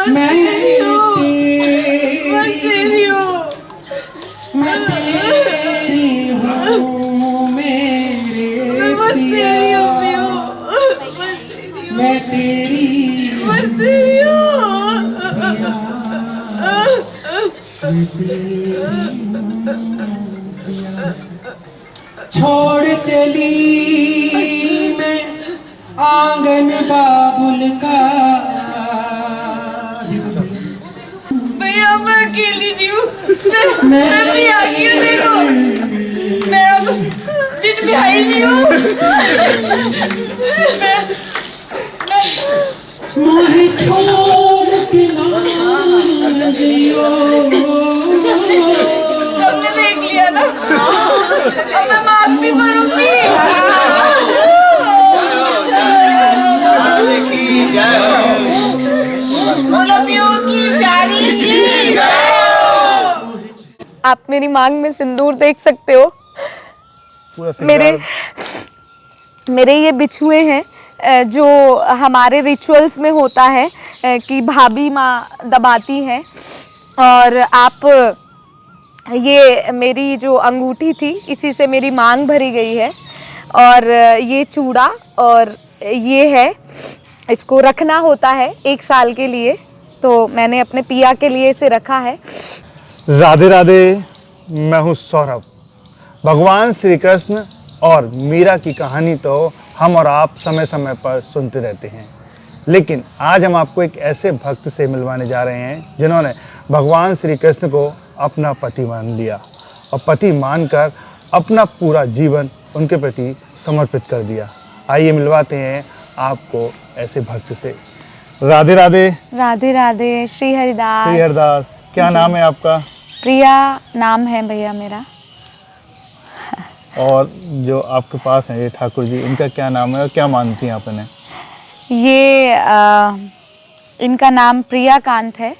मैं तेरी हूँ, बस तेरी हूँ। मैं तेरी हूँ मेरे बस तेरी हूँ पिया, मैं तेरी बस तेरी हूँ। छोड़ चली मैं आंगन बाबुल का। भैया मैं अकेली नहीं हूँ, मैं भी आ गई हूँ। देखो मैं अब दिन में आई नहीं हूँ। मोहे छोड़ के ना जियो। सबने देख लिया ना, अब मैं मांग भी भरूंगी। आप मेरी मांग में सिंदूर देख सकते हो। मेरे ये बिछुए हैं जो हमारे रिचुअल्स में होता है कि भाभी माँ दबाती है। और आप ये मेरी जो अंगूठी थी इसी से मेरी मांग भरी गई है। और ये चूड़ा और ये है, इसको रखना होता है 1 साल के लिए, तो मैंने अपने पिया के लिए इसे रखा है। राधे राधे, मैं हूँ सौरभ। भगवान श्री कृष्ण और मीरा की कहानी तो हम और आप समय समय पर सुनते रहते हैं, लेकिन आज हम आपको एक ऐसे भक्त से मिलवाने जा रहे हैं जिन्होंने भगवान श्री कृष्ण को अपना पति मान लिया और पति मानकर अपना पूरा जीवन उनके प्रति समर्पित कर दिया। आइए मिलवाते हैं आपको ऐसे भक्त से। राधे राधे। राधे राधे। श्री हरिदास। श्री हरिदास। क्या नाम है आपका? प्रिया नाम है भैया मेरा। और जो आपके पास हैं ये ठाकुर जी, इनका क्या नाम है और क्या मानती हैं आप इन्हें? ये इनका नाम प्रिया कांत है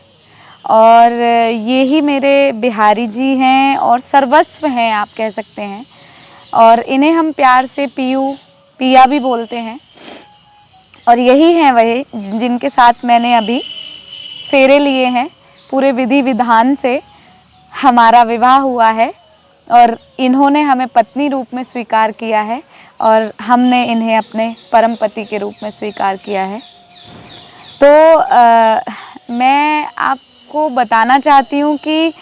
और ये ही मेरे बिहारी जी हैं और सर्वस्व हैं आप कह सकते हैं। और इन्हें हम प्यार से पिया भी बोलते हैं। और यही हैं वही जिनके साथ मैंने अभी फेरे लिए हैं। पूरे विधि विधान से हमारा विवाह हुआ है और इन्होंने हमें पत्नी रूप में स्वीकार किया है और हमने इन्हें अपने परम पति के रूप में स्वीकार किया है। तो मैं आपको बताना चाहती हूँ कि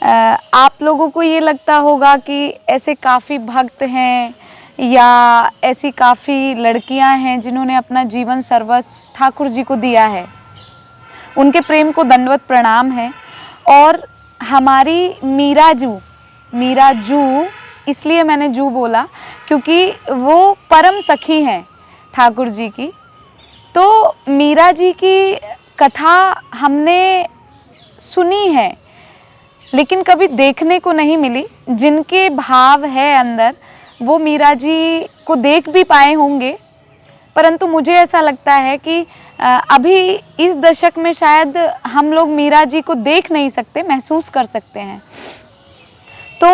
आप लोगों को ये लगता होगा कि ऐसे काफ़ी भक्त हैं या ऐसी काफ़ी लड़कियां हैं जिन्होंने अपना जीवन सर्वस्व ठाकुर जी को दिया है। उनके प्रेम को दंडवत प्रणाम है। और हमारी मीरा जू, इसलिए मैंने जू बोला क्योंकि वो परम सखी हैं ठाकुर जी की। तो मीरा जी की कथा हमने सुनी है लेकिन कभी देखने को नहीं मिली। जिनके भाव है अंदर वो मीरा जी को देख भी पाए होंगे, परंतु मुझे ऐसा लगता है कि अभी इस दशक में शायद हम लोग मीरा जी को देख नहीं सकते, महसूस कर सकते हैं। तो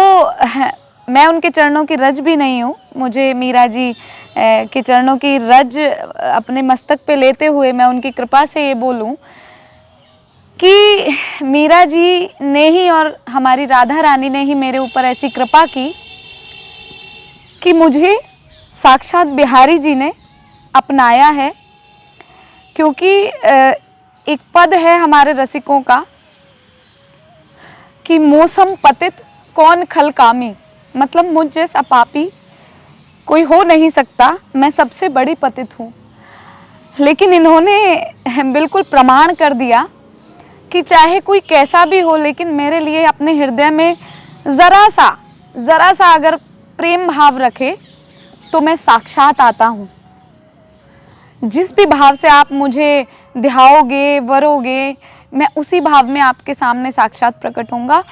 मैं उनके चरणों की रज भी नहीं हूँ। मुझे मीरा जी के चरणों की रज अपने मस्तक पे लेते हुए मैं उनकी कृपा से ये बोलूँ कि मीरा जी ने ही और हमारी राधा रानी ने ही मेरे ऊपर ऐसी कृपा की कि मुझे साक्षात बिहारी जी ने अपनाया है। क्योंकि एक पद है हमारे रसिकों का कि मौसम पतित कौन खल कामी, मतलब मुझ जैसा पापी कोई हो नहीं सकता, मैं सबसे बड़ी पतित हूँ। लेकिन इन्होंने बिल्कुल प्रमाण कर दिया कि चाहे कोई कैसा भी हो लेकिन मेरे लिए अपने हृदय में ज़रा सा अगर प्रेम भाव रखे तो मैं साक्षात आता हूँ। जिस भी भाव से आप मुझे ध्याओगे वरोगे, मैं उसी भाव में आपके सामने साक्षात प्रकट होऊंगा।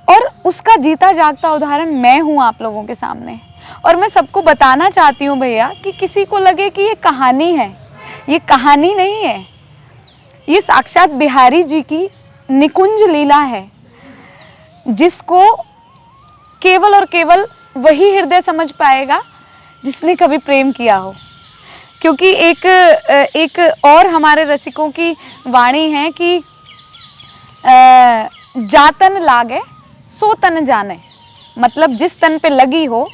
और उसका जीता जागता उदाहरण मैं हूँ आप लोगों के सामने। और मैं सबको बताना चाहती हूँ भैया कि किसी को लगे कि ये कहानी है, ये कहानी नहीं है, ये साक्षात बिहारी जी की निकुंज लीला है जिसको केवल और केवल वही हृदय समझ पाएगा जिसने कभी प्रेम किया हो। क्योंकि एक और हमारे रसिकों की वाणी है कि जातन लागे सो तन जाने, मतलब जिस तन पे लगी हो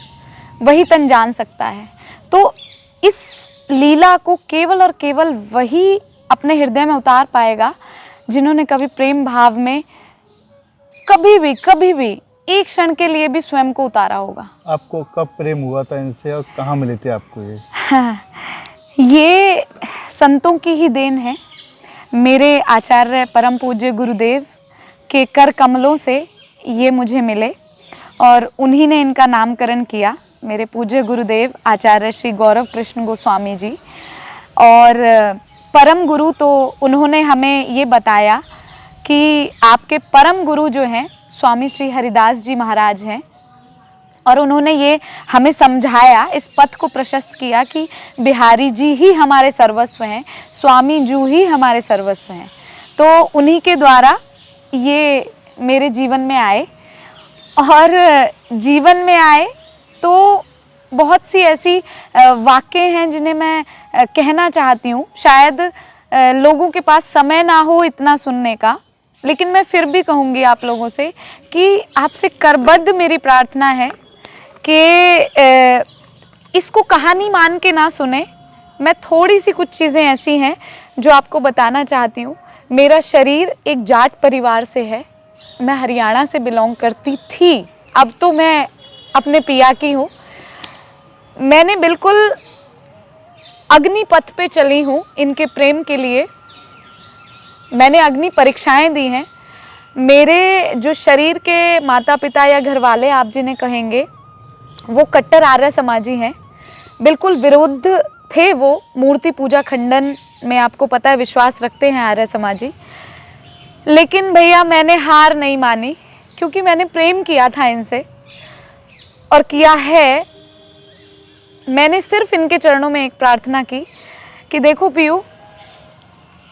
वही तन जान सकता है। तो इस लीला को केवल और केवल वही अपने हृदय में उतार पाएगा जिन्होंने कभी प्रेम भाव में कभी भी एक क्षण के लिए भी स्वयं को उतारा होगा। आपको कब प्रेम हुआ था इनसे और कहाँ मिले थे आपको ये? ये संतों की ही देन है। मेरे आचार्य परम पूज्य गुरुदेव के कर कमलों से ये मुझे मिले और उन्हीं ने इनका नामकरण किया, मेरे पूज्य गुरुदेव आचार्य श्री गौरव कृष्ण गोस्वामी जी। और परम गुरु तो उन्होंने हमें ये बताया कि आपके परम गुरु जो हैं स्वामी श्री हरिदास जी महाराज हैं, और उन्होंने ये हमें समझाया, इस पथ को प्रशस्त किया कि बिहारी जी ही हमारे सर्वस्व हैं, स्वामी जी ही हमारे सर्वस्व हैं। तो उन्हीं के द्वारा ये मेरे जीवन में आए, और जीवन में आए तो बहुत सी ऐसी वाक्य हैं जिन्हें मैं कहना चाहती हूँ। शायद लोगों के पास समय ना हो इतना सुनने का, लेकिन मैं फिर भी कहूँगी आप लोगों से कि आपसे करबद्ध मेरी प्रार्थना है कि इसको कहानी मान के ना सुने। मैं थोड़ी सी कुछ चीज़ें ऐसी हैं जो आपको बताना चाहती हूँ। मेरा शरीर एक जाट परिवार से है, मैं हरियाणा से बिलोंग करती थी, अब तो मैं अपने पिया की हूँ। मैंने बिल्कुल अग्निपथ पे चली हूँ इनके प्रेम के लिए। मैंने अग्नि परीक्षाएं दी हैं। मेरे जो शरीर के माता पिता या घर वाले आप जिन्हें कहेंगे, वो कट्टर आर्य समाजी हैं, बिल्कुल विरुद्ध थे वो मूर्ति पूजा खंडन में, आपको पता है विश्वास रखते हैं आर्य समाजी। लेकिन भैया मैंने हार नहीं मानी, क्योंकि मैंने प्रेम किया था इनसे और किया है। मैंने सिर्फ इनके चरणों में एक प्रार्थना की कि देखो पियू,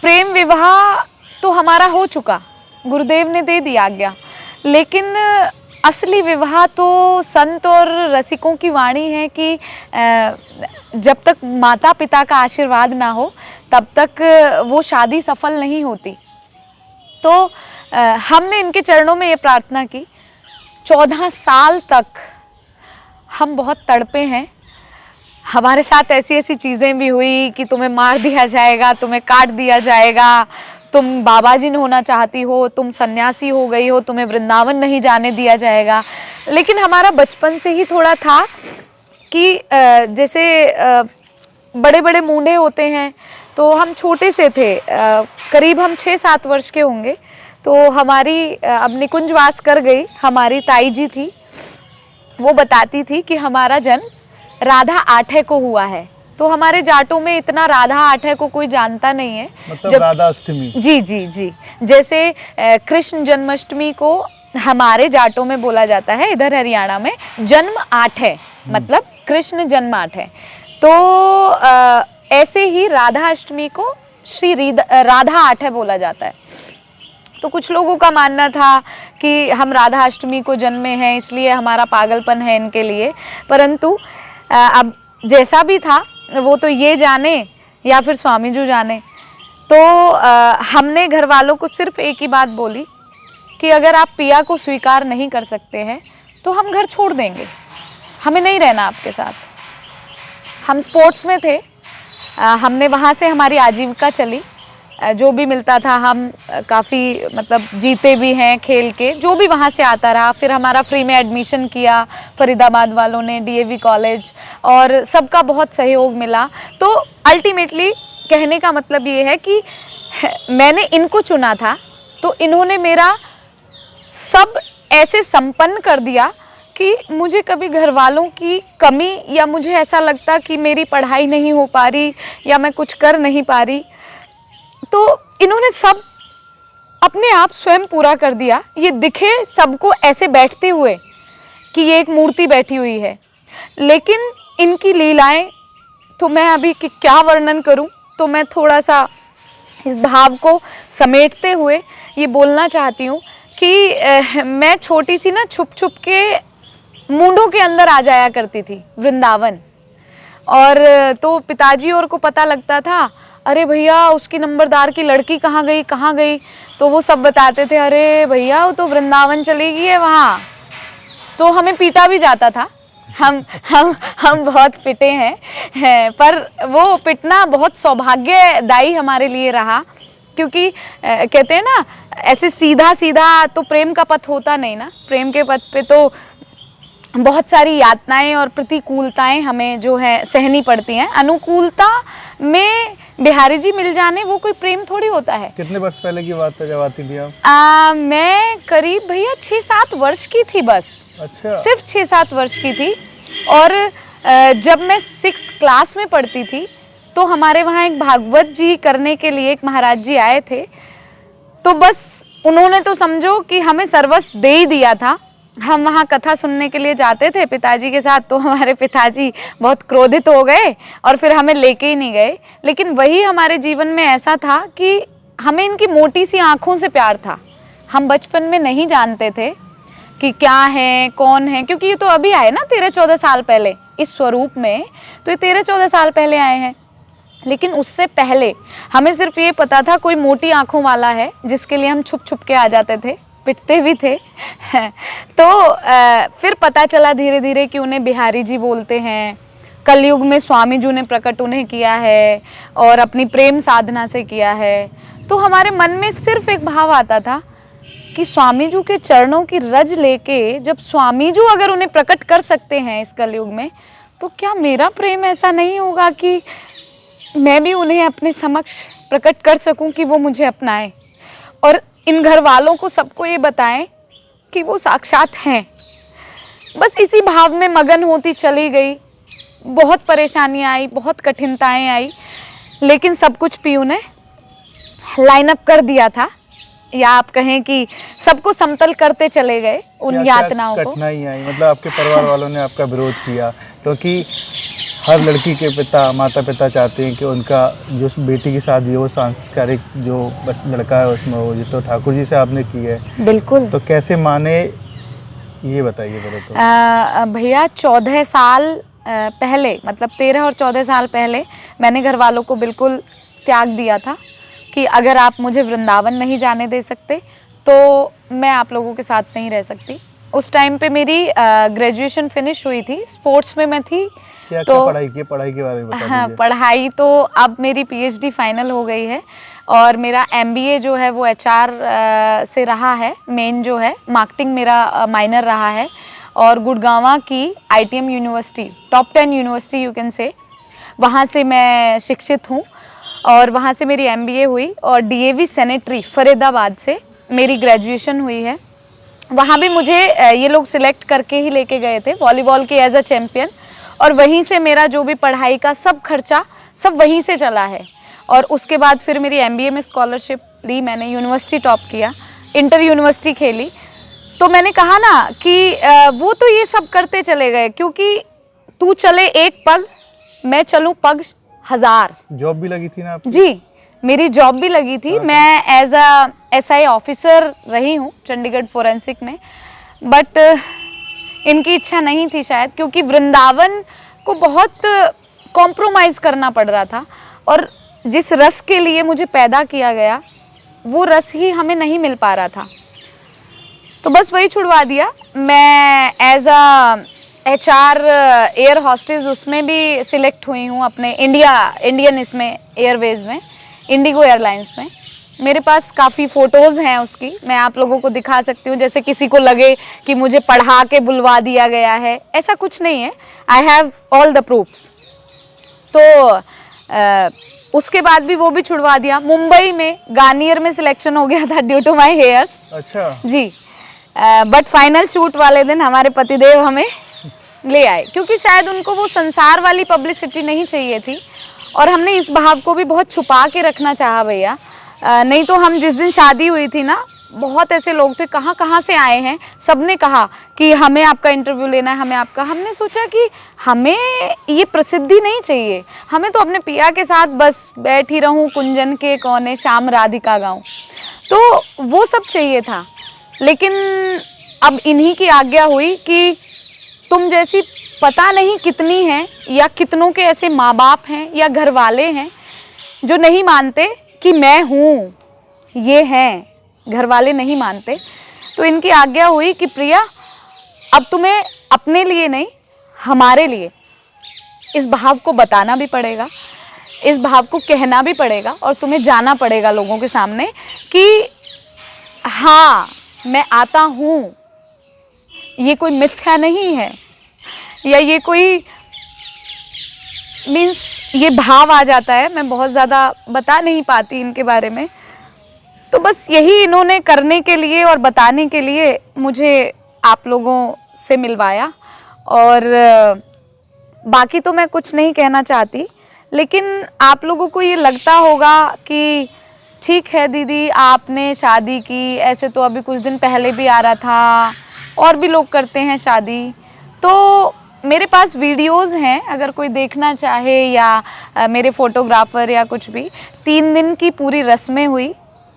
प्रेम विवाह तो हमारा हो चुका, गुरुदेव ने दे दिया आज्ञा, लेकिन असली विवाह तो संत और रसिकों की वाणी है कि जब तक माता पिता का आशीर्वाद ना हो तब तक वो शादी सफल नहीं होती। तो हमने इनके चरणों में ये प्रार्थना की। 14 साल तक हम बहुत तड़पे हैं। हमारे साथ ऐसी ऐसी चीज़ें भी हुई कि तुम्हें मार दिया जाएगा, तुम्हें काट दिया जाएगा, तुम बाबा जी होना चाहती हो, तुम सन्यासी हो गई हो, तुम्हें वृंदावन नहीं जाने दिया जाएगा। लेकिन हमारा बचपन से ही थोड़ा था कि जैसे बड़े बड़े मुंडे होते हैं, तो हम छोटे से थे, करीब हम 6-7 वर्ष के होंगे। तो हमारी अब निकुंजवास कर गई हमारी ताई जी थी, वो बताती थी कि हमारा जन्म राधा आठे को हुआ है। तो हमारे जाटों में इतना राधा आठे को कोई जानता नहीं है, मतलब राधा अष्टमी। जी जी जी, जैसे कृष्ण जन्माष्टमी को हमारे जाटों में बोला जाता है, इधर हरियाणा में जन्म आठ है, मतलब कृष्ण जन्म आठ है। तो ऐसे ही राधा अष्टमी को श्री राधा आठे बोला जाता है। तो कुछ लोगों का मानना था कि हम राधा अष्टमी को जन्मे हैं इसलिए हमारा पागलपन है इनके लिए, परंतु अब जैसा भी था वो तो ये जाने या फिर स्वामी जी जाने। तो हमने घर वालों को सिर्फ एक ही बात बोली कि अगर आप पिया को स्वीकार नहीं कर सकते हैं तो हम घर छोड़ देंगे, हमें नहीं रहना आपके साथ। हम स्पोर्ट्स में थे, हमने वहाँ से हमारी आजीविका चली, जो भी मिलता था हम काफ़ी मतलब जीते भी हैं खेल के, जो भी वहाँ से आता रहा। फिर हमारा फ्री में एडमिशन किया फरीदाबाद वालों ने डीएवी कॉलेज, और सबका बहुत सहयोग मिला। तो अल्टीमेटली कहने का मतलब ये है कि मैंने इनको चुना था, तो इन्होंने मेरा सब ऐसे संपन्न कर दिया कि मुझे कभी घर वालों की कमी या मुझे ऐसा लगता कि मेरी पढ़ाई नहीं हो पा रही या मैं कुछ कर नहीं पा रही, तो इन्होंने सब अपने आप स्वयं पूरा कर दिया। ये दिखे सबको ऐसे बैठते हुए कि ये एक मूर्ति बैठी हुई है, लेकिन इनकी लीलाएं तो मैं अभी क्या वर्णन करूं। तो मैं थोड़ा सा इस भाव को समेटते हुए ये बोलना चाहती हूँ कि मैं छोटी सी ना छुप छुप के मुंडों के अंदर आ जाया करती थी वृंदावन, और तो पिताजी और को पता लगता था अरे भैया उसकी नंबरदार की लड़की कहाँ गई कहाँ गई, तो वो सब बताते थे अरे भैया वो तो वृंदावन चली गई है वहाँ। तो हमें पीटा भी जाता था, हम बहुत पिटे हैं, पर वो पिटना बहुत सौभाग्यदायी हमारे लिए रहा, क्योंकि कहते हैं ना ऐसे सीधा सीधा तो प्रेम का पथ होता नहीं ना, प्रेम के पथ पे तो बहुत सारी यातनाएं और प्रतिकूलताएं हमें जो है सहनी पड़ती हैं। अनुकूलता में बिहारी जी मिल जाने वो कोई प्रेम थोड़ी होता है। कितने वर्ष पहले की बात है जब आती थी आप? मैं करीब भैया 6-7 वर्ष की थी बस। अच्छा। सिर्फ 6-7 वर्ष की थी। और जब मैं 6th क्लास में पढ़ती थी तो हमारे वहाँ एक भागवत जी करने के लिए एक महाराज जी आए थे, तो बस उन्होंने तो समझो कि हमें सर्वस्व दे ही दिया था। हम वहाँ कथा सुनने के लिए जाते थे पिताजी के साथ, तो हमारे पिताजी बहुत क्रोधित हो गए और फिर हमें लेके ही नहीं गए। लेकिन वही हमारे जीवन में ऐसा था कि हमें इनकी मोटी सी आँखों से प्यार था। हम बचपन में नहीं जानते थे कि क्या है कौन है, क्योंकि ये तो अभी आए ना 13-14 साल पहले इस स्वरूप में, तो ये 13-14 साल पहले आए हैं। लेकिन उससे पहले हमें सिर्फ ये पता था कोई मोटी आँखों वाला है जिसके लिए हम छुप छुप के आ जाते थे, पिटते भी थे। तो फिर पता चला धीरे धीरे कि उन्हें बिहारी जी बोलते हैं। कलयुग में स्वामी जी ने प्रकट उन्हें किया है और अपनी प्रेम साधना से किया है। तो हमारे मन में सिर्फ एक भाव आता था कि स्वामी जी के चरणों की रज लेके जब स्वामी जी अगर उन्हें प्रकट कर सकते हैं इस कलयुग में, तो क्या मेरा प्रेम ऐसा नहीं होगा कि मैं भी उन्हें अपने समक्ष प्रकट कर सकूं कि वो मुझे अपनाएं और इन घर वालों को सबको ये बताएं कि वो साक्षात हैं। बस इसी भाव में मगन होती चली गई। बहुत परेशानियां आई, बहुत कठिनताएं आई, लेकिन सब कुछ पीयू ने लाइन अप कर दिया था, या आप कहें कि सबको समतल करते चले गए उन यातनाओं को। कठिनाई आई मतलब आपके परिवार वालों ने आपका विरोध किया, क्योंकि हर लड़की के पिता माता पिता चाहते हैं कि उनका जो बेटी की शादी हो सांस्कारिक जो लड़का है उसमें हो। ये तो ठाकुर जी से आपने की है। बिल्कुल। तो कैसे माने ये बताइए पहले तो। भैया 14 साल पहले, मतलब 13 और 14 साल पहले मैंने घर वालों को बिल्कुल त्याग दिया था कि अगर आप मुझे वृंदावन नहीं जाने दे सकते तो मैं आप लोगों के साथ नहीं रह सकती। उस टाइम पे मेरी ग्रेजुएशन फिनिश हुई थी, स्पोर्ट्स में मैं थी। क्या तो पढ़ाई के बारे में बता दीजिए। हाँ, पढ़ाई तो अब मेरी पीएचडी फाइनल हो गई है और मेरा एमबीए जो है वो एचआर से रहा है। मेन जो है मार्केटिंग मेरा माइनर रहा है और गुड़गांव की ITM university, top 10 university you can say, वहाँ से मैं शिक्षित हूँ और वहाँ से मेरी एमबीए हुई और डीएवी सेनेटरी फरीदाबाद से मेरी ग्रेजुएशन हुई है। वहाँ भी मुझे ये लोग सिलेक्ट करके ही लेके गए थे वॉलीबॉल के एज अ चैम्पियन, और वहीं से मेरा जो भी पढ़ाई का सब खर्चा सब वहीं से चला है। और उसके बाद फिर मेरी एमबीए में स्कॉलरशिप ली, मैंने यूनिवर्सिटी टॉप किया, इंटर यूनिवर्सिटी खेली। तो मैंने कहा ना कि वो तो ये सब करते चले गए, क्योंकि तू चले एक पग मैं चलूँ पग 1000। जॉब भी लगी थी ना आपकी? जी, मेरी जॉब भी लगी थी। मैं एज अ एसआई ऑफिसर रही हूँ चंडीगढ़ फोरेंसिक में, बट इनकी इच्छा नहीं थी शायद, क्योंकि वृंदावन को बहुत कॉम्प्रोमाइज़ करना पड़ रहा था और जिस रस के लिए मुझे पैदा किया गया वो रस ही हमें नहीं मिल पा रहा था। तो बस वही छुड़वा दिया। मैं as a HR air hostess उसमें भी सिलेक्ट हुई हूँ अपने इंडियन इसमें एयरवेज में, इंडिगो एयरलाइंस में। मेरे पास काफ़ी फ़ोटोज़ हैं उसकी, मैं आप लोगों को दिखा सकती हूँ। जैसे किसी को लगे कि मुझे पढ़ा के बुलवा दिया गया है, ऐसा कुछ नहीं है। I have all the proofs. तो उसके बाद भी वो भी छुड़वा दिया। मुंबई में गार्नियर में सिलेक्शन हो गया था ड्यू टू माई हेयर्स। अच्छा जी, बट फाइनल शूट वाले दिन हमारे पतिदेव हमें ले आए, क्योंकि शायद उनको वो संसार वाली पब्लिसिटी नहीं चाहिए थी और हमने इस भाव को भी बहुत छुपा के रखना चाहा भैया। नहीं तो हम जिस दिन शादी हुई थी ना, बहुत ऐसे लोग थे कहाँ कहाँ से आए हैं, सबने कहा कि हमें आपका इंटरव्यू लेना है, हमें आपका। हमने सोचा कि हमें ये प्रसिद्धि नहीं चाहिए, हमें तो अपने पिया के साथ बस बैठी रहूं कुंजन के कोने श्याम राधिका गाऊं, तो वो सब चाहिए था। लेकिन अब इन्हीं की आज्ञा हुई कि तुम जैसी पता नहीं कितनी हैं या कितनों के ऐसे माँ बाप हैं या घर वाले हैं जो नहीं मानते कि मैं हूँ, ये हैं, घर वाले नहीं मानते। तो इनकी आज्ञा हुई कि प्रिया अब तुम्हें अपने लिए नहीं, हमारे लिए इस भाव को बताना भी पड़ेगा, इस भाव को कहना भी पड़ेगा और तुम्हें जाना पड़ेगा लोगों के सामने कि हाँ मैं आता हूँ, ये कोई मिथ्या नहीं है या ये कोई मीन्स ये भाव आ जाता है। मैं बहुत ज़्यादा बता नहीं पाती इनके बारे में, तो बस यही इन्होंने करने के लिए और बताने के लिए मुझे आप लोगों से मिलवाया। और बाकी तो मैं कुछ नहीं कहना चाहती, लेकिन आप लोगों को ये लगता होगा कि ठीक है दीदी आपने शादी की, ऐसे तो अभी कुछ दिन पहले भी आ रहा था, और भी लोग करते हैं शादी। तो मेरे पास वीडियोस हैं, अगर कोई देखना चाहे या मेरे फोटोग्राफर या कुछ भी। 3 दिन की पूरी रस्में हुई,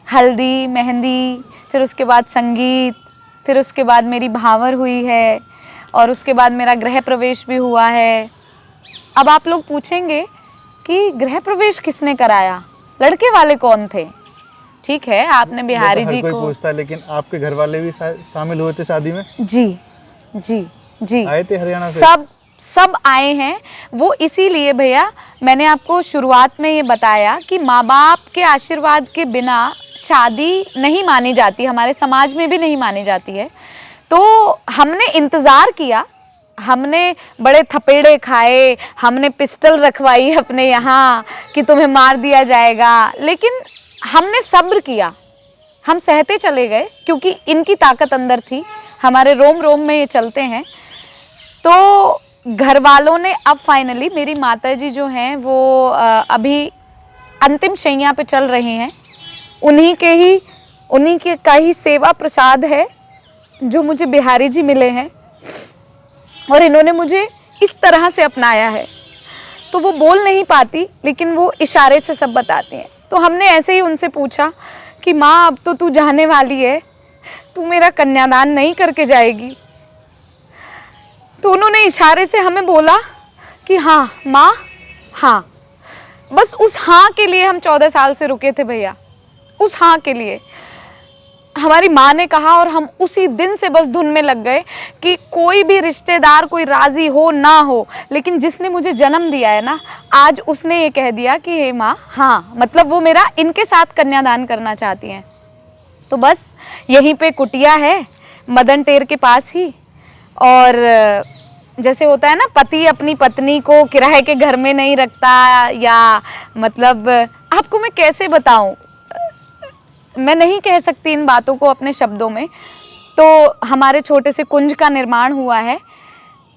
हल्दी, मेहंदी, फिर उसके बाद संगीत, फिर उसके बाद मेरी भांवर हुई है और उसके बाद मेरा गृह प्रवेश भी हुआ है। अब आप लोग पूछेंगे कि गृह प्रवेश किसने कराया, लड़के वाले कौन थे? ठीक है, आपने बिहारी जी कोई को पूछता है, लेकिन आपके घर वाले भी शामिल हुए थे शादी में? जी जी जी, आए थे हरियाणा से? सब आए हैं। वो इसीलिए भैया मैंने आपको शुरुआत में ये बताया कि माँ बाप के आशीर्वाद के बिना शादी नहीं मानी जाती, हमारे समाज में भी नहीं मानी जाती है। तो हमने इंतज़ार किया, हमने बड़े थपेड़े खाए, हमने पिस्टल रखवाई अपने यहाँ कि तुम्हें मार दिया जाएगा, लेकिन हमने सब्र किया, हम सहते चले गए क्योंकि इनकी ताकत अंदर थी, हमारे रोम रोम में ये चलते हैं। तो घर वालों ने अब फाइनली, मेरी माताजी जो हैं वो अभी अंतिम शैया पे चल रही हैं, उन्हीं के का ही सेवा प्रसाद है जो मुझे बिहारी जी मिले हैं और इन्होंने मुझे इस तरह से अपनाया है। तो वो बोल नहीं पाती लेकिन वो इशारे से सब बताती हैं। तो हमने ऐसे ही उनसे पूछा कि माँ अब तो तू जाने वाली है, तू मेरा कन्यादान नहीं करके जाएगी? तो उन्होंने इशारे से हमें बोला कि हाँ माँ हाँ। बस उस हाँ के लिए हम 14 साल से रुके थे भैया, उस हाँ के लिए हमारी माँ ने कहा और हम उसी दिन से बस धुन में लग गए कि कोई भी रिश्तेदार कोई राज़ी हो ना हो, लेकिन जिसने मुझे जन्म दिया है ना, आज उसने ये कह दिया कि हे माँ हाँ, मतलब वो मेरा इनके साथ कन्यादान करना चाहती हैं। तो बस यहीं पे कुटिया है मदन टेर के पास ही। और जैसे होता है ना, पति अपनी पत्नी को किराए के घर में नहीं रखता, या मतलब आपको मैं कैसे बताऊं, मैं नहीं कह सकती इन बातों को अपने शब्दों में। तो हमारे छोटे से कुंज का निर्माण हुआ है,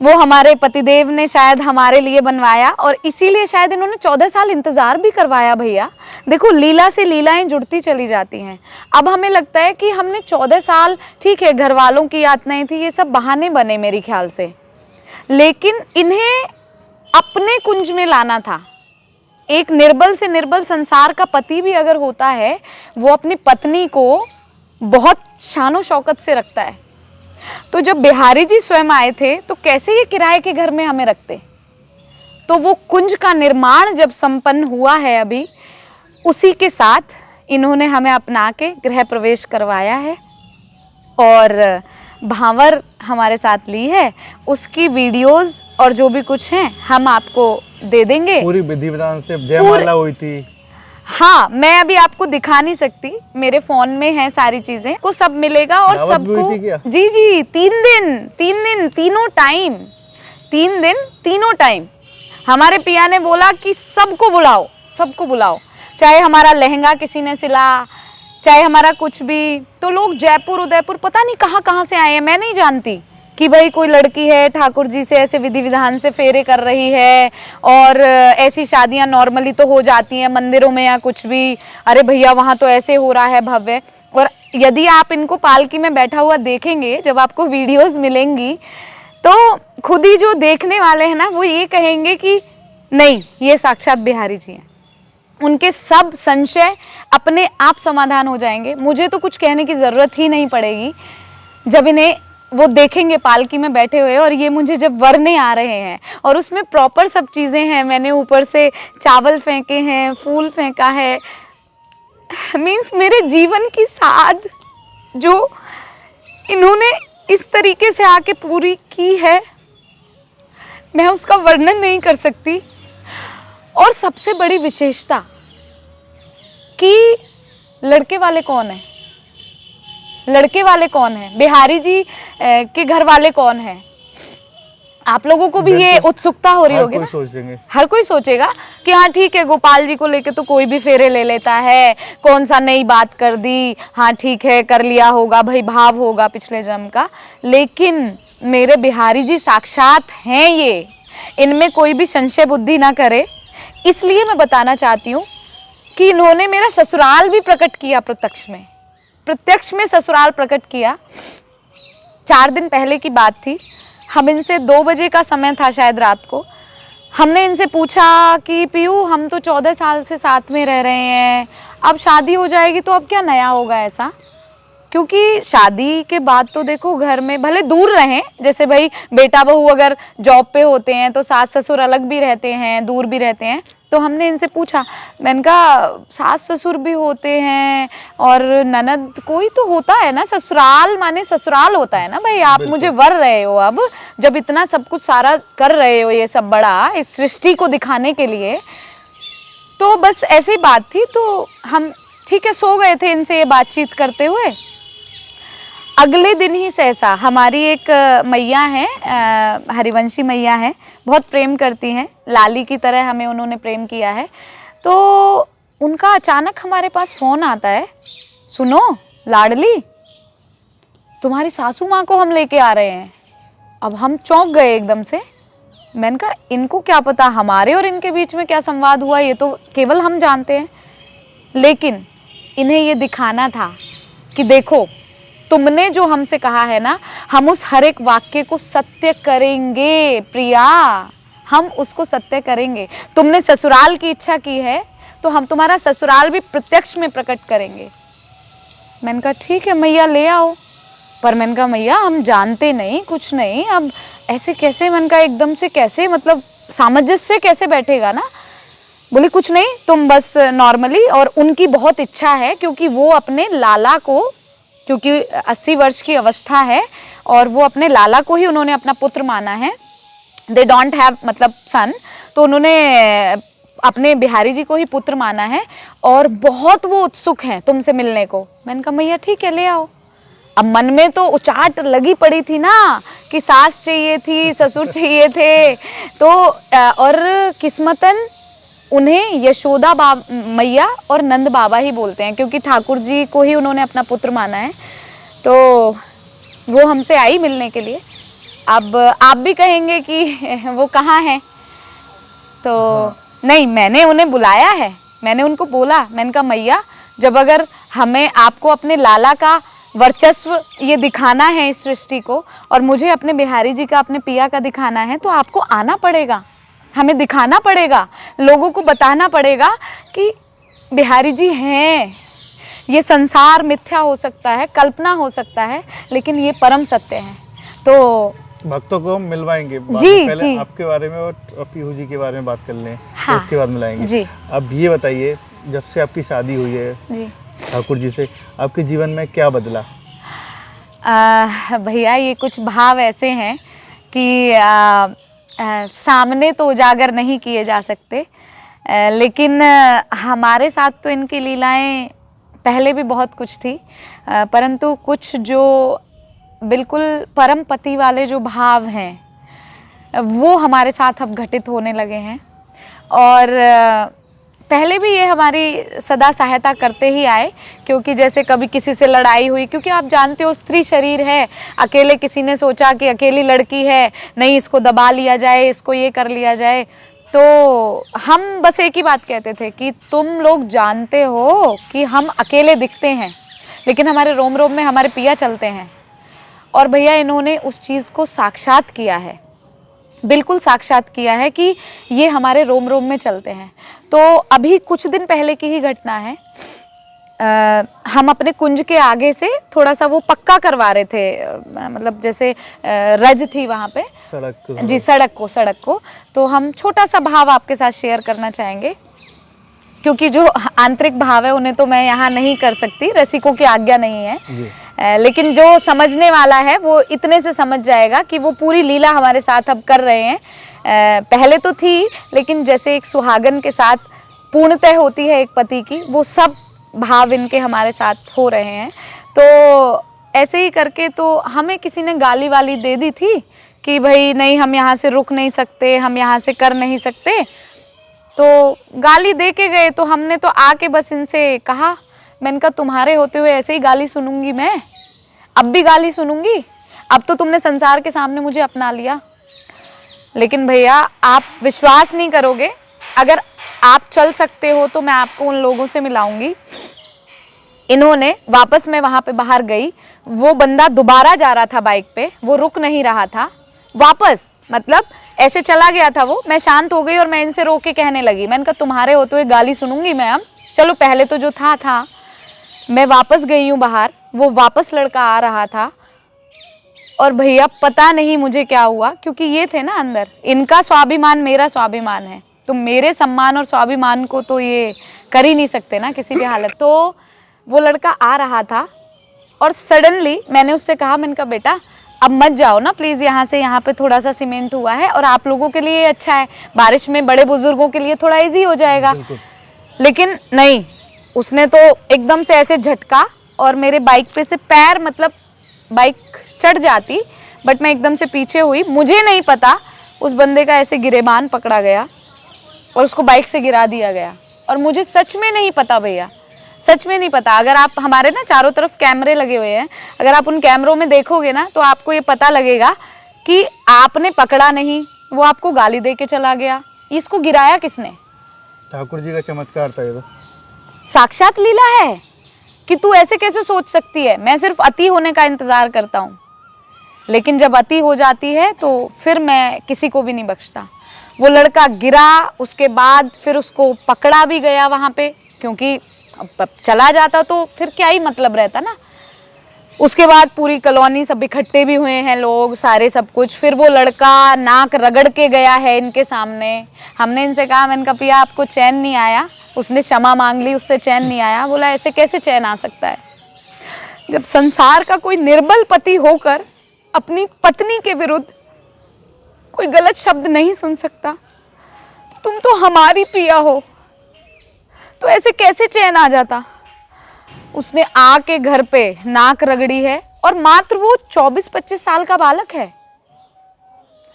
वो हमारे पतिदेव ने शायद हमारे लिए बनवाया और इसीलिए शायद इन्होंने 14 साल इंतज़ार भी करवाया भैया। देखो लीला से लीलाएं जुड़ती चली जाती हैं। अब हमें लगता है कि हमने 14 साल, ठीक है घर वालों की यातनाएं थी, ये सब बहाने बने मेरे ख्याल से, लेकिन इन्हें अपने कुंज में लाना था। एक निर्बल से निर्बल संसार का पति भी अगर होता है, वो अपनी पत्नी को बहुत शानो शौकत से रखता है। तो जब बिहारी जी स्वयं आए थे तो कैसे ये किराए के घर में हमें रखते? तो वो कुंज का निर्माण जब संपन्न हुआ है अभी, उसी के साथ इन्होंने हमें अपना के गृह प्रवेश करवाया है और भांवर हमारे साथ ली है। उसकी वीडियोस और जो भी कुछ हैं हम आपको दे देंगे। पूरी विधि विधान से जयमाला हुई थी। हाँ, मैं अभी आपको दिखा नहीं सकती, मेरे फोन में है सारी चीजें, को सब मिलेगा और सबको। जी जी, 3 दिन तीनों टाइम, 3 दिन तीनों टाइम। हमारे पिया ने बोला कि सबको बुलाओ, सबको बुलाओ, चाहे हमारा लहंगा किसी ने सिला, चाहे हमारा कुछ भी। तो लोग जयपुर उदयपुर पता नहीं कहाँ कहाँ से आए हैं, मैं नहीं जानती कि भाई कोई लड़की है ठाकुर जी से ऐसे विधि विधान से फेरे कर रही है। और ऐसी शादियां नॉर्मली तो हो जाती हैं मंदिरों में या कुछ भी, अरे भैया वहाँ तो ऐसे हो रहा है भव्य। और यदि आप इनको पालकी में बैठा हुआ देखेंगे, जब आपको वीडियोस मिलेंगी, तो खुद ही जो देखने वाले हैं ना, वो ये कहेंगे कि नहीं ये साक्षात बिहारी जी हैं। उनके सब संशय अपने आप समाधान हो जाएंगे, मुझे तो कुछ कहने की ज़रूरत ही नहीं पड़ेगी। जब इन्हें वो देखेंगे पालकी में बैठे हुए और ये मुझे जब वरने आ रहे हैं और उसमें प्रॉपर सब चीज़ें हैं, मैंने ऊपर से चावल फेंके हैं, फूल फेंका है, मीन्स मेरे जीवन की साध जो इन्होंने इस तरीके से आके पूरी की है, मैं उसका वर्णन नहीं कर सकती। और सबसे बड़ी विशेषता कि लड़के वाले कौन है, लड़के वाले कौन है, बिहारी जी के घर वाले कौन है। आप लोगों को भी ये उत्सुकता हो रही होगी ना? हर कोई सोचेगा कि हाँ ठीक है, गोपाल जी को लेके तो कोई भी फेरे ले लेता है, कौन सा नई बात कर दी, हाँ ठीक है कर लिया होगा भाई, भाव होगा पिछले जन्म का। लेकिन मेरे बिहारी जी साक्षात हैं ये, इनमें कोई भी संशय बुद्धि ना करे। इसलिए मैं बताना चाहती हूँ कि इन्होंने मेरा ससुराल भी प्रकट किया, प्रत्यक्ष में ससुराल प्रकट किया। 4 दिन पहले की बात थी, हम इनसे 2 बजे का समय था शायद रात को, हमने इनसे पूछा कि पीयू हम तो 14 साल से साथ में रह रहे हैं, अब शादी हो जाएगी तो अब क्या नया होगा ऐसा। क्योंकि शादी के बाद तो देखो घर में भले दूर रहें, जैसे भाई बेटा बहू अगर जॉब पे होते हैं तो सास ससुर अलग भी रहते हैं, दूर भी रहते हैं। तो हमने इनसे पूछा, मैंने कहा सास ससुर भी होते हैं और ननद कोई तो होता है ना, ससुराल माने ससुराल होता है ना भाई, आप मुझे वर रहे हो अब जब इतना सब कुछ सारा कर रहे हो, ये सब बड़ा इस सृष्टि को दिखाने के लिए। तो बस ऐसी बात थी, तो हम ठीक है सो गए थे इनसे ये बातचीत करते हुए। अगले दिन ही सहसा हमारी एक मैया है, हरिवंशी मैया है, बहुत प्रेम करती हैं, लाली की तरह हमें उन्होंने प्रेम किया है। तो उनका अचानक हमारे पास फ़ोन आता है, सुनो लाडली तुम्हारी सासू माँ को हम लेके आ रहे हैं। अब हम चौंक गए एकदम से। मैंने कहा इनको क्या पता हमारे और इनके बीच में क्या संवाद हुआ, ये तो केवल हम जानते हैं। लेकिन इन्हें ये दिखाना था कि देखो तुमने जो हमसे कहा है ना, हम उस हर एक वाक्य को सत्य करेंगे प्रिया, हम उसको सत्य करेंगे। तुमने ससुराल की इच्छा की है तो हम तुम्हारा ससुराल भी प्रत्यक्ष में प्रकट करेंगे। मैंने कहा ठीक है मैया ले आओ। पर मैंने कहा मैया हम जानते नहीं कुछ नहीं, अब ऐसे कैसे, मैंने कहा एकदम से कैसे, मतलब सामंजस्य कैसे बैठेगा ना। बोली कुछ नहीं, तुम बस नॉर्मली, और उनकी बहुत इच्छा है क्योंकि वो अपने लाला को, क्योंकि 80 वर्ष की अवस्था है और वो अपने लाला को ही उन्होंने अपना पुत्र माना है, दे डोंट हैव मतलब सन, तो उन्होंने अपने बिहारी जी को ही पुत्र माना है और बहुत वो उत्सुक हैं तुमसे मिलने को। मैंने कहा मैया ठीक है ले आओ। अब मन में तो उचाट लगी पड़ी थी ना कि सास चाहिए थी, ससुर चाहिए थे, तो और किस्मतन उन्हें यशोदा मैया और नंद बाबा ही बोलते हैं क्योंकि ठाकुर जी को ही उन्होंने अपना पुत्र माना है। तो वो हमसे आई मिलने के लिए। अब आप भी कहेंगे कि वो कहाँ हैं, तो नहीं, मैंने उन्हें बुलाया है, मैंने उनको बोला, मैंने कहा मैया जब अगर हमें आपको अपने लाला का वर्चस्व ये दिखाना है इस सृष्टि को और मुझे अपने बिहारी जी का, अपने पिया का दिखाना है, तो आपको आना पड़ेगा, हमें दिखाना पड़ेगा, लोगों को बताना पड़ेगा कि बिहारी जी हैं। ये संसार मिथ्या हो सकता है, कल्पना हो सकता है, लेकिन ये परम सत्य है। तो भक्तों को हम मिलवाएंगे जी, पहले जी। आपके बारे में और पीहू जी के बारे में बात कर लें, हाँ, तो उसके बाद मिलाएंगे जी। अब ये बताइए, जब से आपकी शादी हुई है जी ठाकुर जी से, आपके जीवन में क्या बदला? भैया ये कुछ भाव ऐसे हैं कि सामने तो उजागर नहीं किए जा सकते, लेकिन हमारे साथ तो इनकी लीलाएं पहले भी बहुत कुछ थी, परंतु कुछ जो बिल्कुल परम पति वाले जो भाव हैं वो हमारे साथ अब घटित होने लगे हैं। और पहले भी ये हमारी सदा सहायता करते ही आए, क्योंकि जैसे कभी किसी से लड़ाई हुई, क्योंकि आप जानते हो स्त्री शरीर है, अकेले किसी ने सोचा कि अकेली लड़की है, नहीं इसको दबा लिया जाए, इसको ये कर लिया जाए, तो हम बस एक ही बात कहते थे कि तुम लोग जानते हो कि हम अकेले दिखते हैं लेकिन हमारे रोम रोम में हमारे पिया चलते हैं। और भैया इन्होंने उस चीज़ को साक्षात किया है, बिल्कुल साक्षात किया है कि ये हमारे रोम रोम में चलते हैं। तो अभी कुछ दिन पहले की ही घटना है, हम अपने कुंज के आगे से थोड़ा सा वो पक्का करवा रहे थे, मतलब जैसे रज थी वहाँ पे, जी सड़क को। तो हम छोटा सा भाव आपके साथ शेयर करना चाहेंगे, क्योंकि जो आंतरिक भाव है उन्हें तो मैं यहाँ नहीं कर सकती, रसिकों की आज्ञा नहीं है, लेकिन जो समझने वाला है वो इतने से समझ जाएगा कि वो पूरी लीला हमारे साथ अब कर रहे हैं। पहले तो थी, लेकिन जैसे एक सुहागन के साथ पूर्णतः होती है एक पति की, वो सब भाव इनके हमारे साथ हो रहे हैं। तो ऐसे ही करके तो हमें किसी ने गाली वाली दे दी थी कि भाई नहीं, हम यहाँ से रुक नहीं सकते, हम यहाँ से कर नहीं सकते। तो गाली दे के गए, तो हमने तो आके बस इनसे कहा, मैंने कहा तुम्हारे होते हुए ऐसे ही गाली सुनूंगी मैं, अब भी गाली सुनूंगी, अब तो तुमने संसार के सामने मुझे अपना लिया। लेकिन भैया आप विश्वास नहीं करोगे, अगर आप चल सकते हो तो मैं आपको उन लोगों से मिलाऊंगी। इन्होंने वापस, मैं वहां पे बाहर गई, वो बंदा दोबारा जा रहा था बाइक पे, वो रुक नहीं रहा था, वापस मतलब ऐसे चला गया था वो। मैं शांत हो गई और मैं इनसे रोक के कहने लगी, मैंने कहा तुम्हारे होते हुए गाली सुनूंगी मैं अब, चलो पहले तो जो था। मैं वापस गई हूँ बाहर, वो वापस लड़का आ रहा था, और भैया पता नहीं मुझे क्या हुआ, क्योंकि ये थे ना अंदर, इनका स्वाभिमान मेरा स्वाभिमान है, तो मेरे सम्मान और स्वाभिमान को तो ये कर ही नहीं सकते ना किसी भी हालत। तो वो लड़का आ रहा था और सडनली मैंने उससे कहा, मैंने कहा बेटा अब मत जाओ ना प्लीज़ यहाँ से, यहाँ पे थोड़ा सा सीमेंट हुआ है और आप लोगों के लिए अच्छा है, बारिश में बड़े बुजुर्गों के लिए थोड़ा इजी हो जाएगा। लेकिन नहीं, उसने तो एकदम से ऐसे झटका और मेरे बाइक पे से पैर, मतलब बाइक चढ़ जाती, बट मैं एकदम से पीछे हुई, मुझे नहीं पता उस बंदे का ऐसे गिरेबान पकड़ा गया और उसको बाइक से गिरा दिया गया। और मुझे सच में नहीं पता भैया, सच में नहीं पता। अगर आप, हमारे ना चारों तरफ कैमरे लगे हुए हैं, अगर आप उन कैमरों में देखोगे ना तो आपको ये पता लगेगा कि आपने पकड़ा नहीं, वो आपको गाली दे के चला गया। इसको गिराया किसने? ठाकुर जी का चमत्कार था ये तो। साक्षात लीला है कि तू ऐसे कैसे सोच सकती है। मैं सिर्फ अति होने का इंतजार करता हूँ, लेकिन जब अति हो जाती है तो फिर मैं किसी को भी नहीं बख्शता। वो लड़का गिरा, उसके बाद फिर उसको पकड़ा भी गया वहाँ पे, क्योंकि चला जाता तो फिर क्या ही मतलब रहता ना। उसके बाद पूरी कॉलोनी सब इकट्ठे भी हुए हैं लोग सारे, सब कुछ। फिर वो लड़का नाक रगड़ के गया है इनके सामने। हमने इनसे कहा, मैंने कहा पिया आपको चैन नहीं आया? उसने क्षमा मांग ली, उससे चैन नहीं आया। बोला ऐसे कैसे चैन आ सकता है, जब संसार का कोई निर्बल पति होकर अपनी पत्नी के विरुद्ध कोई गलत शब्द नहीं सुन सकता। तुम तो हमारी प्रिया हो, तो ऐसे कैसे चैन आ जाता। उसने आके घर पे नाक रगड़ी है, और मात्र वो 24-25 साल का बालक है,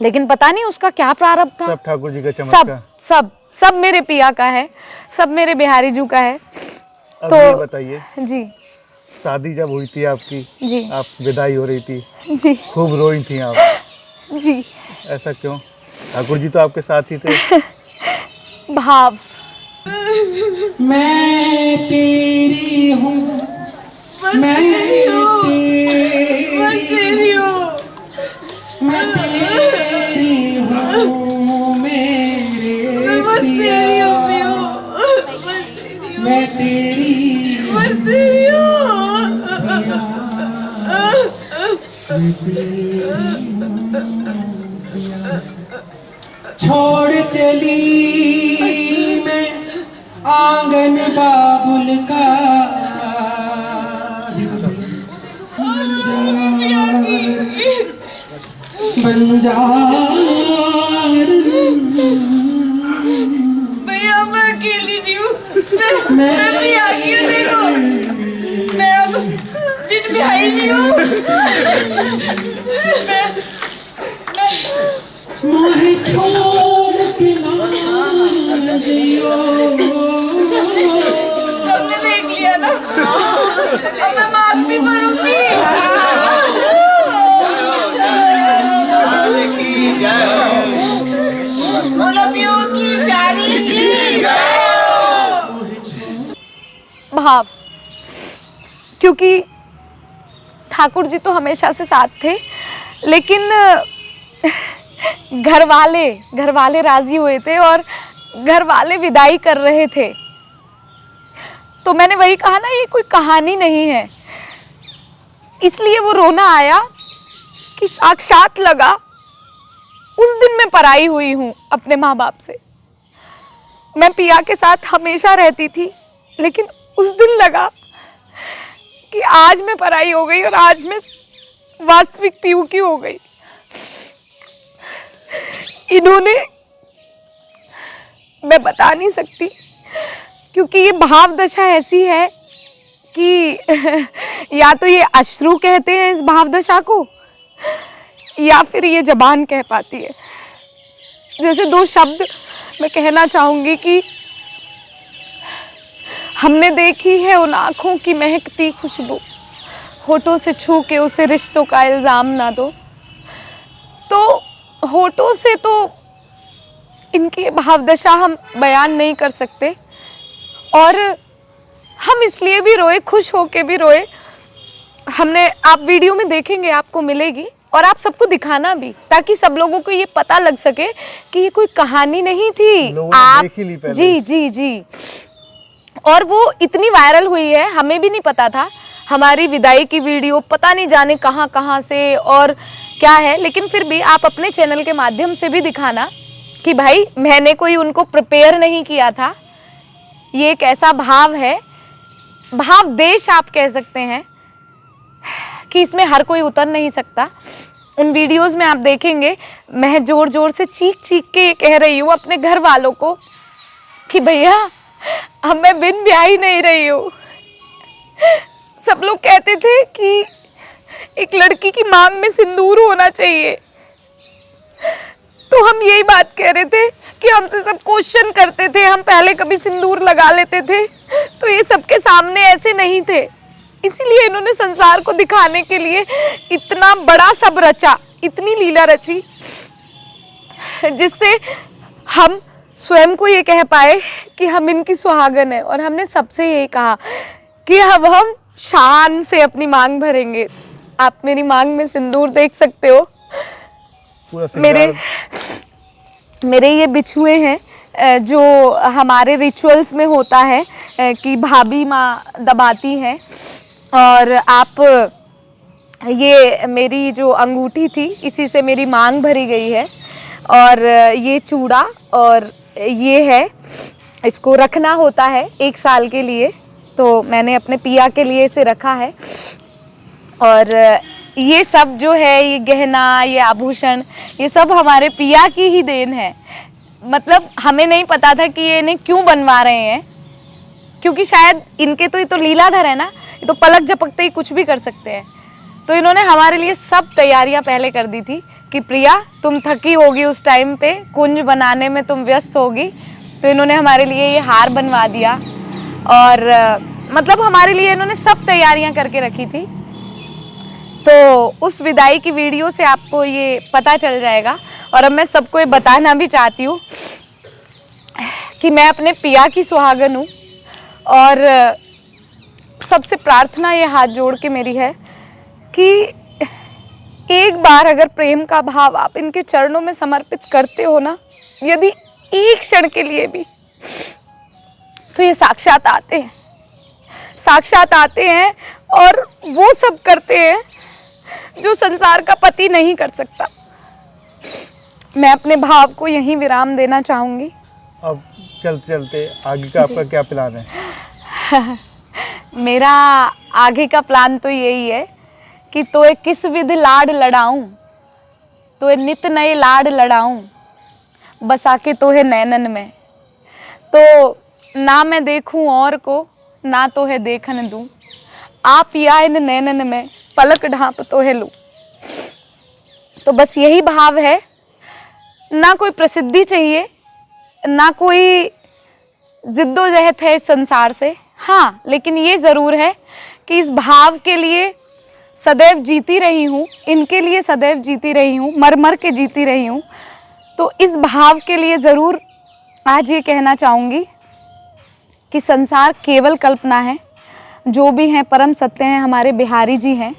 लेकिन पता नहीं उसका क्या प्रारब्ध था। सब ठाकुर जी का चमत्कार, सब मेरे पिया का है, सब मेरे बिहारी जू का है। तो ये बताइए जी, शादी जब हुई थी आपकी, जी, आप विदाई हो रही थी, जी, खूब रोई थी आप, जी। ऐसा क्यों? ठाकुर जी तो आपके साथ ही थे। भाव, मैं तेरी हूँ, मैं तेरी हूँ, मैं तेरी हूँ, मैं तेरी हूँ, मेरे पिया, मैं तेरी छोड़ चली मैं आंगन बाबुल का, भैया मैं अकेली नहीं हूँ, मैं भी आ गई हूँ। देखो मैं अब बिन बिहाई नहीं हूँ। मोहे छोड़ के ना जियो। सबने देख लिया ना, अब मैं माफ भी करूँगी। की प्यारी की भाव, क्योंकि ठाकुर जी तो हमेशा से साथ थे, लेकिन घर वाले राजी हुए थे और घर वाले विदाई कर रहे थे। तो मैंने वही कहा ना, ये कोई कहानी नहीं है। इसलिए वो रोना आया कि साक्षात लगा उस दिन मैं पराई हुई हूँ अपने माँ बाप से। मैं पिया के साथ हमेशा रहती थी, लेकिन उस दिन लगा कि आज मैं पराई हो गई और आज मैं वास्तविक पीयू की हो गई। इन्होंने, मैं बता नहीं सकती, क्योंकि ये भाव दशा ऐसी है कि या तो ये अश्रु कहते हैं इस भाव दशा को, या फिर ये जबान कह पाती है। जैसे दो शब्द मैं कहना चाहूंगी कि हमने देखी है उन आँखों की महकती खुशबू, होठों से छू के उसे रिश्तों का इल्ज़ाम ना दो। तो होठों से तो इनकी भावदशा हम बयान नहीं कर सकते, और हम इसलिए भी रोए, खुश होके भी रोए। हमने, आप वीडियो में देखेंगे, आपको मिलेगी, और आप सबको दिखाना भी, ताकि सब लोगों को ये पता लग सके कि ये कोई कहानी नहीं थी। आप देख ही ली पहले। जी जी जी, और वो इतनी वायरल हुई है, हमें भी नहीं पता था। हमारी विदाई की वीडियो पता नहीं जाने कहाँ कहाँ से और क्या है, लेकिन फिर भी आप अपने चैनल के माध्यम से भी दिखाना कि भाई मैंने कोई उनको प्रिपेयर नहीं किया था। ये एक ऐसा भाव है, भाव देश आप कह सकते हैं, कि इसमें हर कोई उतर नहीं सकता। उन वीडियोस में आप देखेंगे मैं जोर जोर से चीख चीख के ये कह रही हूँ अपने घर वालों को कि भैया अब मैं बिन ब्याही नहीं रही हूँ। सब लोग कहते थे कि एक लड़की की मांग में सिंदूर होना चाहिए, तो हम यही बात कह रहे थे कि हमसे सब क्वेश्चन करते थे, हम पहले कभी सिंदूर लगा लेते थे, तो ये सबके सामने ऐसे नहीं थे। इसीलिए इन्होंने संसार को दिखाने के लिए इतना बड़ा सब रचा, इतनी लीला रची, जिससे हम स्वयं को ये कह पाए कि हम इनकी सुहागन है। और हमने सबसे यही कहा कि अब हम शान से अपनी मांग भरेंगे। आप मेरी मांग में सिंदूर देख सकते हो। पूरा मेरे ये बिछुए हैं जो हमारे रिचुअल्स में होता है कि भाभी माँ दबाती है, और आप, ये मेरी जो अंगूठी थी इसी से मेरी मांग भरी गई है, और ये चूड़ा और ये है, इसको रखना होता है 1 साल के लिए, तो मैंने अपने पिया के लिए इसे रखा है। और ये सब जो है, ये गहना, ये आभूषण, ये सब हमारे पिया की ही देन है। मतलब हमें नहीं पता था कि ये इन्हें क्यों बनवा रहे हैं, क्योंकि शायद इनके तो ये तो लीलाधर है ना, ये तो पलक झपकते ही कुछ भी कर सकते हैं। तो इन्होंने हमारे लिए सब तैयारियां पहले कर दी थी कि प्रिया तुम थकी होगी, उस टाइम पे कुंज बनाने में तुम व्यस्त होगी, तो इन्होंने हमारे लिए ये हार बनवा दिया, और मतलब हमारे लिए इन्होंने सब तैयारियां करके रखी थी। तो उस विदाई की वीडियो से आपको ये पता चल जाएगा। और अब मैं सबको ये बताना भी चाहती हूँ कि मैं अपने पिया की सुहागन हूँ, और सबसे प्रार्थना ये हाथ जोड़ के मेरी है कि एक बार अगर प्रेम का भाव आप इनके चरणों में समर्पित करते हो ना, यदि एक क्षण के लिए भी, तो ये साक्षात आते हैं और वो सब करते हैं जो संसार का पति नहीं कर सकता। मैं अपने भाव को यहीं विराम देना चाहूंगी। अब चलते चलते आगे का आपका क्या प्लान है? मेरा आगे का प्लान तो यही है कि तो एक किस विधि लाड लड़ाऊं, तो एक नित नए लाड लड़ाऊं, बसा के तो है नैनन में, तो ना मैं देखूं और को, ना तो है देखन दूं, आप या इन नैनन में पलक ढांप तो है लूं। तो बस यही भाव है, ना कोई प्रसिद्धि चाहिए, ना कोई जिद्दोजहद है इस संसार से। हाँ, लेकिन ये ज़रूर है कि इस भाव के लिए सदैव जीती रही हूँ, इनके लिए सदैव जीती रही हूँ, मर मर के जीती रही हूँ। तो इस भाव के लिए ज़रूर आज ये कहना चाहूँगी कि संसार केवल कल्पना है, जो भी हैं परम सत्य हैं, हमारे बिहारी जी हैं।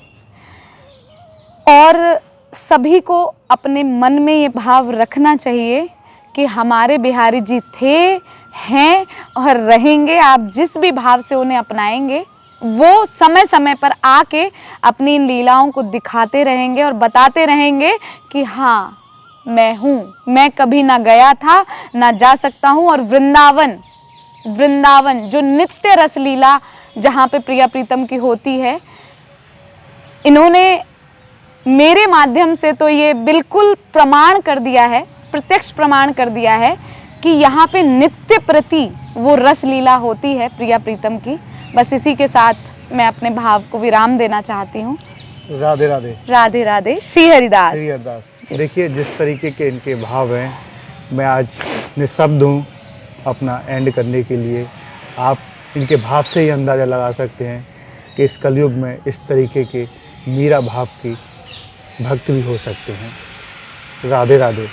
और सभी को अपने मन में ये भाव रखना चाहिए कि हमारे बिहारी जी थे, हैं और रहेंगे। आप जिस भी भाव से उन्हें अपनाएंगे वो समय समय पर आके अपनी इन लीलाओं को दिखाते रहेंगे और बताते रहेंगे कि हाँ मैं हूँ, मैं कभी ना गया था ना जा सकता हूँ। और वृंदावन, वृंदावन जो नित्य रस लीला जहाँ पे प्रिया प्रीतम की होती है, इन्होंने मेरे माध्यम से तो ये बिल्कुल प्रमाण कर दिया है, प्रत्यक्ष प्रमाण कर दिया है कि यहाँ पे नित्य प्रति वो रस लीला होती है प्रिया प्रीतम की। बस इसी के साथ मैं अपने भाव को विराम देना चाहती हूँ। राधे राधे। राधे राधे। श्री हरिदास। श्री हरिदास। देखिए जिस तरीके के इनके भाव हैं, मैं आज निःशब्द हूँ अपना एंड करने के लिए। आप इनके भाव से ही अंदाज़ा लगा सकते हैं कि इस कलयुग में इस तरीके के मीरा भाव की भक्त भी हो सकते हैं। राधे राधे।